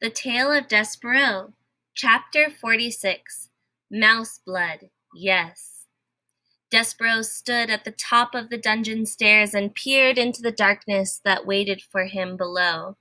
The Tale of Despereaux, Chapter 46, Mouse Blood, Yes. Despereaux stood at the top of the dungeon stairs and peered into the darkness that waited for him below.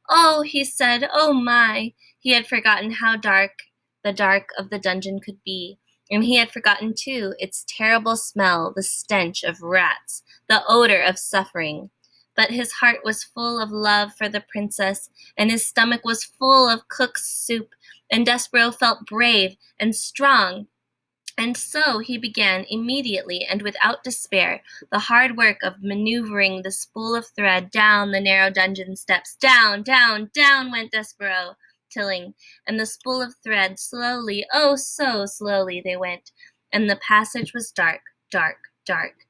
"Oh," he said, "oh my!" He had forgotten how dark the dark of the dungeon could be, and he had forgotten, too, its terrible smell, the stench of rats, the odor of suffering. But his heart was full of love for the princess, and his stomach was full of cook's soup, and Despereaux felt brave and strong. And so he began immediately and without despair the hard work of maneuvering the spool of thread down the narrow dungeon steps. Down, down, down went Despereaux, tilling, and the spool of thread slowly, oh so slowly they went, and the passage was dark, dark, dark.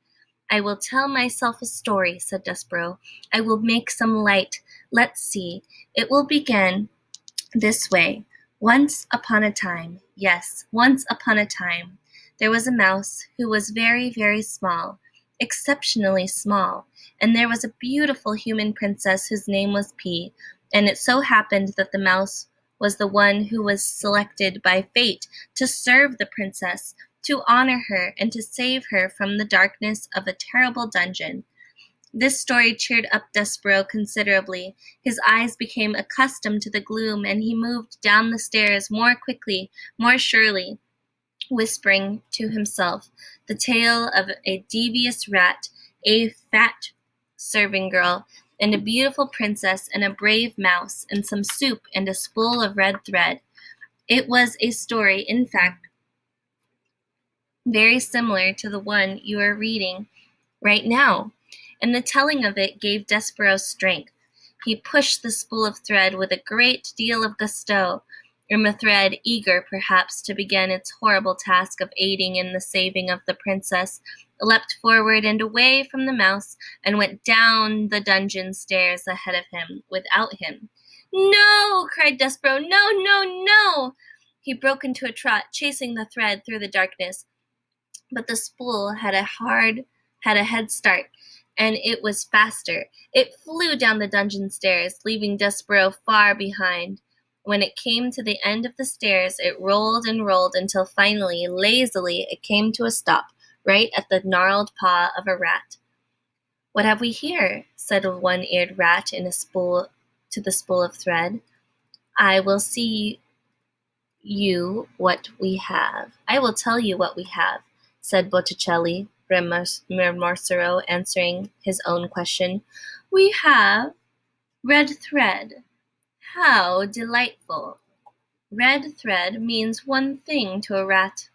"I will tell myself a story," said Despereaux. "I will make some light. Let's see. It will begin this way. Once upon a time, yes, once upon a time, there was a mouse who was very, very small, exceptionally small, and there was a beautiful human princess whose name was P, and it so happened that the mouse was the one who was selected by fate to serve the princess, to honor her, and to save her from the darkness of a terrible dungeon." This story cheered up Despereaux considerably. His eyes became accustomed to the gloom, and he moved down the stairs more quickly, more surely, whispering to himself the tale of a devious rat, a fat serving girl, and a beautiful princess, and a brave mouse, and some soup, and a spool of red thread. It was a story, in fact, very similar to the one you are reading right now, and the telling of it gave Despereaux strength. He pushed the spool of thread with a great deal of gusto, and the thread, eager perhaps to begin its horrible task of aiding in the saving of the princess, leapt forward and away from the mouse, and went down the dungeon stairs ahead of him, without him. "No!" cried Despereaux. "No, no, no!" He broke into a trot, chasing the thread through the darkness. But the spool had a head start, and it was faster. It flew down the dungeon stairs, leaving Despereaux far behind. When it came to the end of the stairs, it rolled and rolled until finally, lazily, it came to a stop, right at the gnarled paw of a rat. "What have we here?" said a one-eared rat in a spool to the spool of thread. I will tell you what we have," said Botticelli, remorselessly answering his own question. "We have red thread." "How delightful!" Red thread means one thing to a rat.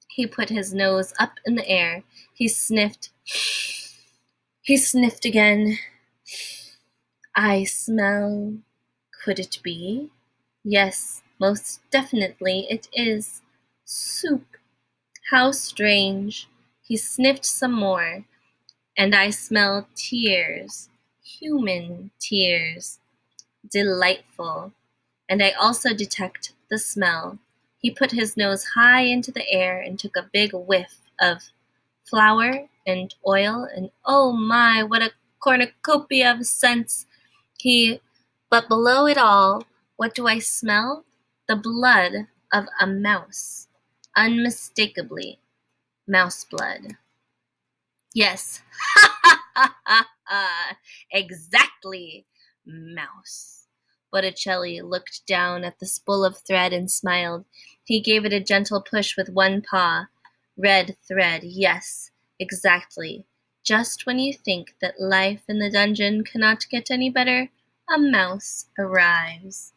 He put his nose up in the air. He sniffed. He sniffed again. "I smell. Could it be? Yes, most definitely it is. Soup. How strange." He sniffed some more. "And I smell tears. Human tears. Delightful. And I also detect the smell." He put his nose high into the air and took a big whiff of flour and oil, and oh my, what a cornucopia of scents! But below it all, what do I smell? The blood of a mouse. Unmistakably, mouse blood. Yes, ha ha ha ha ha, exactly, mouse. Botticelli looked down at the spool of thread and smiled. He gave it a gentle push with one paw. Red thread, yes, exactly. Just when you think that life in the dungeon cannot get any better, a mouse arrives.